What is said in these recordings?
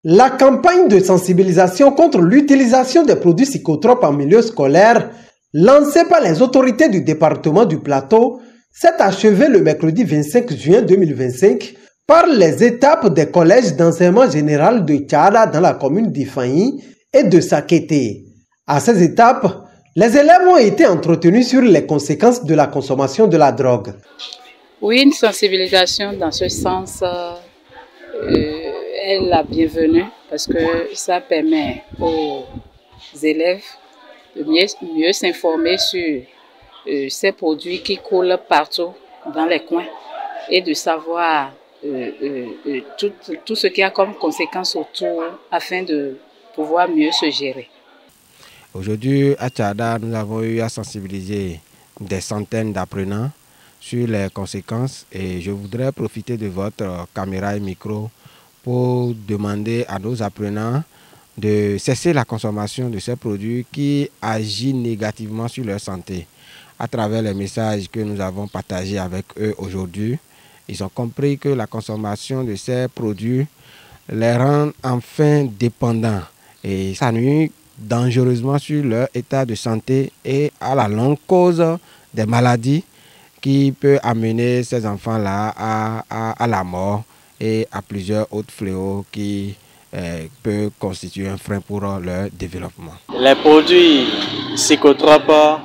La campagne de sensibilisation contre l'utilisation des produits psychotropes en milieu scolaire, lancée par les autorités du département du Plateau, s'est achevée le mercredi 25 juin 2025 par les étapes des collèges d'enseignement général de Tchada dans la commune d'Ifanyi et de Sakété. À ces étapes, les élèves ont été entretenus sur les conséquences de la consommation de la drogue. Oui, une sensibilisation dans ce sens est la bienvenue parce que ça permet aux élèves de mieux s'informer sur ces produits qui coulent partout dans les coins et de savoir tout ce qui a comme conséquence autour afin de pouvoir mieux se gérer. Aujourd'hui, à Tchada, nous avons eu à sensibiliser des centaines d'apprenants sur les conséquences et je voudrais profiter de votre caméra et micro pour demander à nos apprenants de cesser la consommation de ces produits qui agissent négativement sur leur santé. À travers les messages que nous avons partagés avec eux aujourd'hui, ils ont compris que la consommation de ces produits les rend enfin dépendants et ça nuit dangereusement sur leur état de santé et à la longue cause des maladies qui peut amener ces enfants-là à la mort et à plusieurs autres fléaux qui peuvent constituer un frein pour leur développement. Les produits psychotropes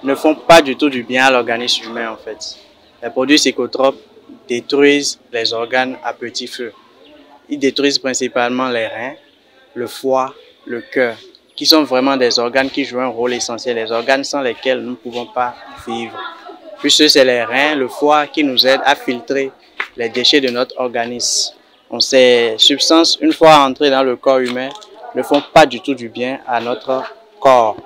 ne font pas du tout du bien à l'organisme humain en fait. Les produits psychotropes détruisent les organes à petit feu. Ils détruisent principalement les reins, le foie, le cœur, qui sont vraiment des organes qui jouent un rôle essentiel, les organes sans lesquels nous ne pouvons pas vivre. Puisque c'est les reins, le foie qui nous aident à filtrer les déchets de notre organisme. Donc, ces substances, une fois entrées dans le corps humain, ne font pas du tout du bien à notre corps.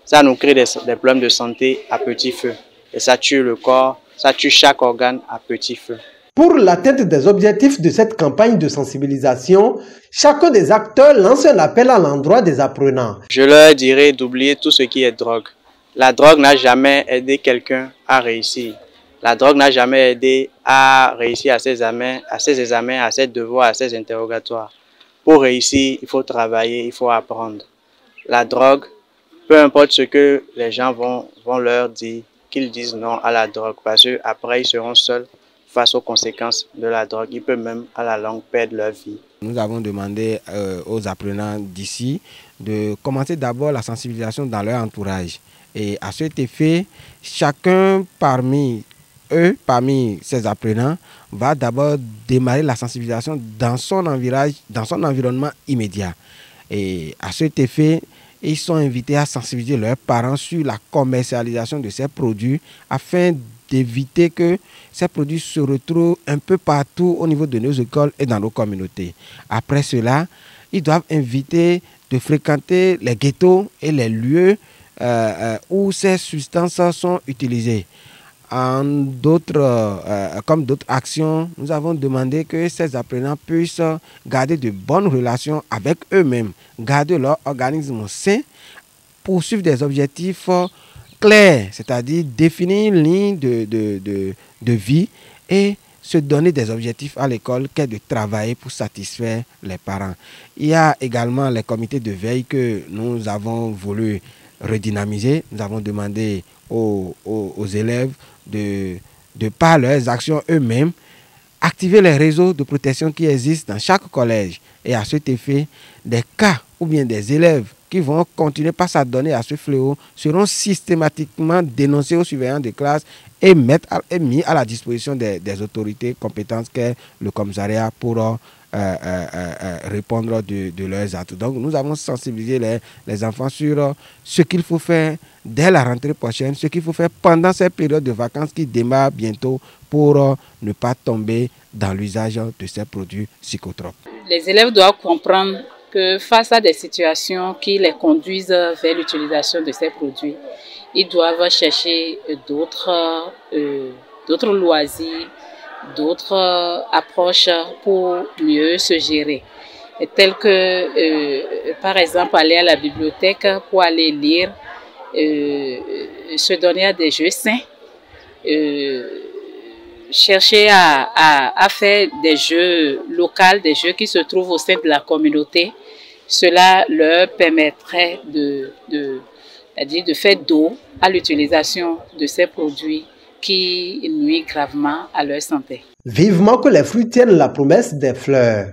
Ça nous crée des problèmes de santé à petit feu. Et ça tue le corps, ça tue chaque organe à petit feu. Pour l'atteinte des objectifs de cette campagne de sensibilisation, chacun des acteurs lance un appel à l'endroit des apprenants. Je leur dirais d'oublier tout ce qui est drogue. La drogue n'a jamais aidé quelqu'un à réussir. La drogue n'a jamais aidé à réussir à ses examens, à ses devoirs, à ses interrogatoires. Pour réussir, il faut travailler, il faut apprendre. La drogue, peu importe ce que les gens vont leur dire, qu'ils disent non à la drogue, parce qu'après ils seront seuls face aux conséquences de la drogue. Ils peuvent même à la longue perdre leur vie. Nous avons demandé aux apprenants d'ici de commencer d'abord la sensibilisation dans leur entourage. Et à cet effet, chacun parmi eux, parmi ces apprenants, va d'abord démarrer la sensibilisation dans son environnement immédiat. Et à cet effet, ils sont invités à sensibiliser leurs parents sur la commercialisation de ces produits afin d'éviter que ces produits se retrouvent un peu partout au niveau de nos écoles et dans nos communautés. Après cela, ils doivent éviter de fréquenter les ghettos et les lieux où ces substances sont utilisées. Comme d'autres actions, nous avons demandé que ces apprenants puissent garder de bonnes relations avec eux-mêmes, garder leur organisme sain, poursuivre des objectifs clairs, c'est-à-dire définir une ligne de vie et se donner des objectifs à l'école qu'est de travailler pour satisfaire les parents. Il y a également les comités de veille que nous avons voulu redynamiser. Nous avons demandé aux élèves de par leurs actions eux-mêmes, activer les réseaux de protection qui existent dans chaque collège. Et à cet effet, des cas ou bien des élèves qui vont continuer par s'adonner à ce fléau seront systématiquement dénoncés aux surveillants de classe et mis à la disposition des autorités compétentes qu'est le commissariat pour répondre de leurs actes. Donc nous avons sensibilisé les enfants sur ce qu'il faut faire dès la rentrée prochaine, ce qu'il faut faire pendant cette période de vacances qui démarre bientôt pour ne pas tomber dans l'usage de ces produits psychotropes. Les élèves doivent comprendre que face à des situations qui les conduisent vers l'utilisation de ces produits, ils doivent chercher d'autres loisirs, d'autres approches pour mieux se gérer, telles que par exemple aller à la bibliothèque pour aller lire, se donner à des jeux sains, chercher à faire des jeux locaux, des jeux qui se trouvent au sein de la communauté. Cela leur permettrait c'est-à-dire de faire dos à l'utilisation de ces produits qui nuisent gravement à leur santé. Vivement que les fruits tiennent la promesse des fleurs.